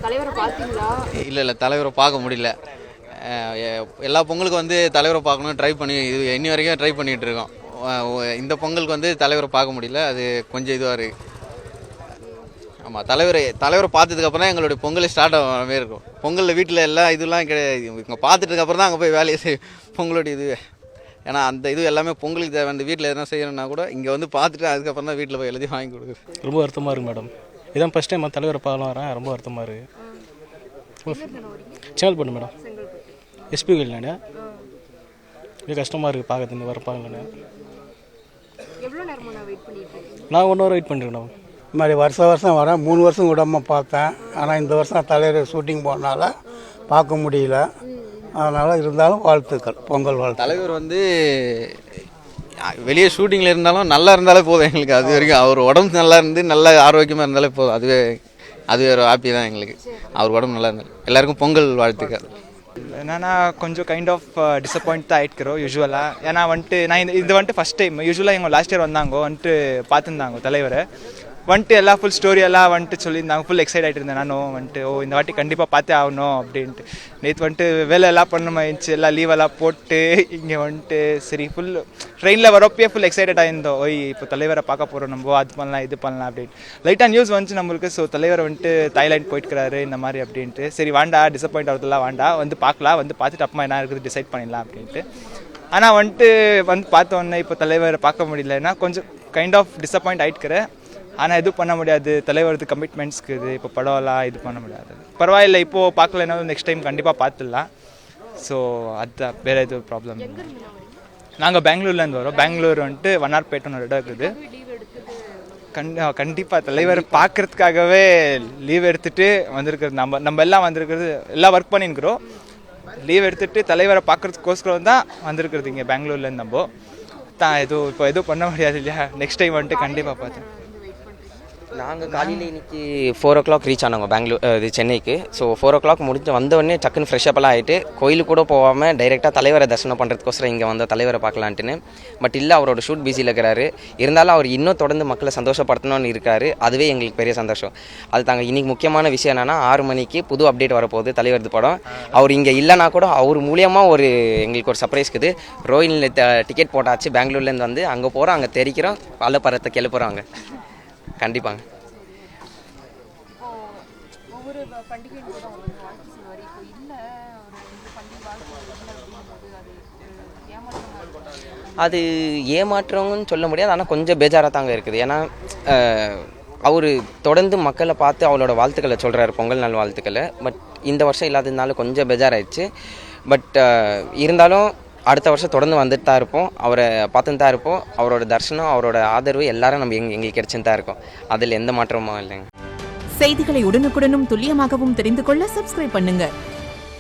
தலைவரை பார்த்தீங்களா? இல்லை தலைவரை பார்க்க முடியல. எல்லா பொங்கலுக்கும் வந்து தலைவரை பார்க்கணும் ட்ரை பண்ணி இது இன்னி வரைக்கும் ட்ரை பண்ணிகிட்டு இருக்கோம். இந்த பொங்கலுக்கு வந்து தலைவரை பார்க்க முடியல. அது கொஞ்சம் இதுவாக இருக்குது. ஆமாம், தலைவரை பார்த்ததுக்கப்புறம் தான் எங்களுடைய பொங்கலே ஸ்டார்ட் ஆகிற மாதிரி இருக்கும். பொங்கலில் வீட்டில் எல்லாம் இதெல்லாம் கிடையாது. இங்கே பார்த்துட்டுக்கப்புறம் தான் அங்கே போய் வேலையை பொங்கலோடைய இது. ஏன்னா அந்த இது எல்லாமே பொங்கலுக்கு தேவை. அந்த வீட்டில் எதனா செய்யணும்னா கூட இங்கே வந்து பார்த்துட்டு அதுக்கப்புறம் தான் வீட்டில் போய் எழுதி வாங்கி கொடுக்குது. ரொம்ப வருத்தமாக இருக்குது மேடம். இதான் ஃபஸ்ட் டைம் தலைவரை பார்க்கலாம் வரேன். ரொம்ப வருத்தமாக இருக்குது. செங்கல்பட்டு மேடம். எஸ்பி இல்லைண்ணே. இது கஷ்டமாக இருக்குது பார்க்கறது வரப்பாங்கண்ணே. நான் 1 ஹவர் வெயிட் பண்ணிருக்கேன். இது மாதிரி வருஷம் வரேன். 3 வருஷம் விடாமல் பார்த்தேன். ஆனால் இந்த வருஷம் தலைவர் ஷூட்டிங் போனால பார்க்க முடியல. அதனால் இருந்தாலும் வாழ்த்துக்கள், பொங்கல் வாழ்த்து. தலைவர் வந்து வெளியே ஷூட்டிங்கில் இருந்தாலும் நல்லா இருந்தாலே போதும் எங்களுக்கு. அது வரைக்கும் அவர் உடம்பு நல்லா இருந்து நல்ல ஆரோக்கியமாக இருந்தாலே போதும். அது ஒரு ஹாப்பி தான் எங்களுக்கு. அவர் உடம்பு நல்லா இருந்தாலும். எல்லாருக்கும் பொங்கல் வாழ்த்துக்கள். என்னன்னா கொஞ்சம் கைண்ட் ஆஃப் டிசப்பாயிண்ட் தான் ஆகிட்டுக்கிறோம் யூஸ்வலாக. ஏன்னா வந்துட்டு நான் இது வந்துட்டு ஃபஸ்ட் டைம். யூஸ்வலாக எங்கள் லாஸ்ட் இயர் வந்தாங்க வந்துட்டு பார்த்துருந்தாங்க தலைவரை வந்துட்டு எல்லாம் ஃபுல் ஸ்டோரி எல்லாம் வந்துட்டு சொல்லியிருந்தாங்க. ஃபுல் எக்ஸைட் ஆகிட்டு இருந்தேன் நானும் வந்துட்டு. இந்த வாட்டி கண்டிப்பாக பார்த்தே ஆகணும் அப்படின்ட்டு. நேற்று வந்துட்டு வேலை எல்லாம் பண்ண ஆயிடுச்சு. எல்லாம் லீவெல்லாம் போட்டு இங்கே வந்துட்டு சரி ஃபுல் ட்ரெயினில் வரப்பே ஃபுல் எக்ஸைட்டட் ஆகிருந்தோம். இப்போ தலைவரை பார்க்க போகிறோம், நம்ம அது பண்ணலாம் இது பண்ணலாம் அப்படின்ட்டு. லைட்டாக நியூஸ் வந்துச்சு நம்மளுக்கு. ஸோ தலைவர் வந்துட்டு தாய்லாந்து போயிட்டுக்கிறாரு இந்த மாதிரி அப்படின்ட்டு. சரி வேண்டா, டிசப்பாயிண்ட் ஆகிறதுலாம் வேண்டா, வந்து பார்க்கலாம், வந்து பார்த்துட்டு அப்புறமா என்ன இருக்குது டிசைட் பண்ணிடலாம் அப்படின்ட்டு. ஆனால் வந்துட்டு பார்த்தோன்னே இப்போ தலைவரை பார்க்க முடியலன்னா கொஞ்சம் கைண்ட் ஆஃப் டிசப்பாயிண்ட் ஆகிட்டுக்கிறேன். ஆனால் எதுவும் பண்ண முடியாது. தலைவரது கமிட்மெண்ட்ஸ்க்கு இது இப்போ படம்லாம் இது பண்ண முடியாது. பரவாயில்லை, இப்போது பார்க்கலன்னா நெக்ஸ்ட் டைம் கண்டிப்பாக பார்த்துடலாம். ஸோ அதுதான், வேறு எதுவும் ப்ராப்ளம் இல்லை. நாங்கள் பெங்களூர்லேருந்து வரோம். பெங்களூர் வந்துட்டு வண்ணார்பேட்டைன்னு ஒரு இடம் இருக்குது. கண்டிப்பாக தலைவர் பார்க்குறதுக்காகவே லீவ் எடுத்துகிட்டு வந்திருக்கிறது. நம்ம எல்லாம் வந்திருக்கிறது, எல்லாம் ஒர்க் பண்ணிருக்கிறோம். லீவ் எடுத்துகிட்டு தலைவரை பார்க்குறதுக்கோஸ்கரம் தான் வந்திருக்கிறது இங்கே பெங்களூர்லேருந்து. நம்ம தான் எதுவும் பண்ண முடியாது இல்லையா. நெக்ஸ்ட் டைம் வந்துட்டு கண்டிப்பாக பார்த்தேன். நாங்கள் காலையில் இன்றைக்கி 4 o'clock ரீச் ஆனாங்க இது சென்னைக்கு. ஸோ 4 o'clock முடிஞ்சு வந்தவொடனே டக்குன்னு ஃப்ரெஷ்ஷப்பெல்லாம் ஆகிட்டு கோயிலுக்கு கூட போகாமல் டைரெக்டாக தலைவரை தரிசனம் பண்ணுறதுக்கோசரம் இங்கே வந்த தலைவரை பார்க்கலான்ட்டுன்னு. பட் இல்லை, அவரோட ஷூட் பிஸியில் இருக்கிறாரு. இருந்தாலும் அவர் இன்னும் தொடர்ந்து மக்களை சந்தோஷப்படுத்தணும்னு இருக்காரு. அதுவே எங்களுக்கு பெரிய சந்தோஷம். அது தாங்க இன்றைக்கி முக்கியமான விஷயம் என்னென்னா 6 மணிக்கு புது அப்டேட் வரப்போகுது தலைவரது படம். அவர் இங்கே இல்லைனா கூட அவர் மூலியமாக எங்களுக்கு ஒரு சர்ப்ரைஸ் இருக்குது. ரோஹினியில் டிக்கெட் போட்டாச்சு. பெங்களூர்லேருந்து வந்து அங்கே போகிறோம், அங்கே தெரிக்கிறோம், பல பரத்தை கிளப்புறாங்க. கண்டிப்பாங்க. அது ஏமாற்றம்னு சொல்ல முடியாது. ஆனால் கொஞ்சம் பேஜாராக தாங்க இருக்குது. ஏன்னா அவர் தொடர்ந்து மக்களை பார்த்து அவளோட வாழ்த்துக்களை சொல்கிறாரு, பொங்கல் நாள் வாழ்த்துக்களை. பட் இந்த வருஷம் இல்லாததுனால கொஞ்சம் பேஜாராயிடுச்சு. பட் இருந்தாலும் அடுத்த வருஷம் தொடர்ந்து வந்துட்டு தான் இருப்போம். அவரை பார்த்துட்டு தான் இருப்போம். அவரோட தரிசனம், அவரோட ஆதரவு எல்லாரும் நம்ம எங்களுக்கு கிடைச்சுன்னு தான் இருக்கோம். அதில் எந்த மாற்றமும் இல்லைங்க. செய்திகளை உடனுக்குடனும் துல்லியமாகவும் தெரிந்து கொள்ள சப்ஸ்கிரைப் பண்ணுங்க.